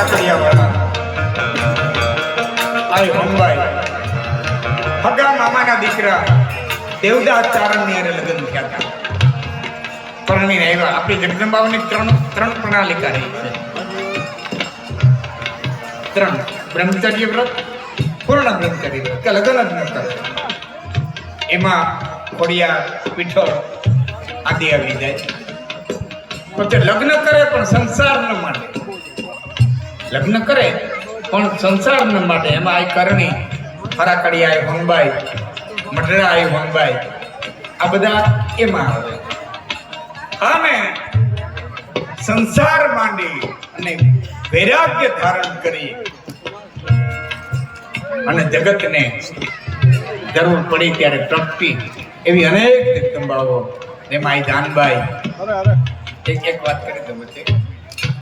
કાકડિયાવાળા આય હંભાઈ હગા મામાના દીકરા દેવદાસ ચારણની હારે લગ્ન થયા હતા. પરણીને આવ્યા. આપણી જગદંબાઓની ત્રણ પ્રણાલિકા રહી છે. ત્રણ: બ્રહ્મચર્ય વ્રત, પૂર્ણ બ્રહ્મચર્ય વ્રત કે લગ્ન જ ન કરે. એમાં ખોડિયાર, પીઠળ આદિ આવી જાય. પોતે લગ્ન કરે પણ સંસાર ન માટે. લગ્ન કરે પણ સંસાર ન માટે. એમાં આ કરણી, ફરાકડી આય હંબાઈ, મઢડા આય હંબાઈ, આ બધા એમાં આવે. અને સંસાર માંડી અને વૈરાગ્ય ધારણ કરી અને જગતને જરૂર પડી ત્યારે ટપટી એવી અનેક જગદંબાઓ. એમાં આ જાનબાઈ એક વાત કરી દઉં.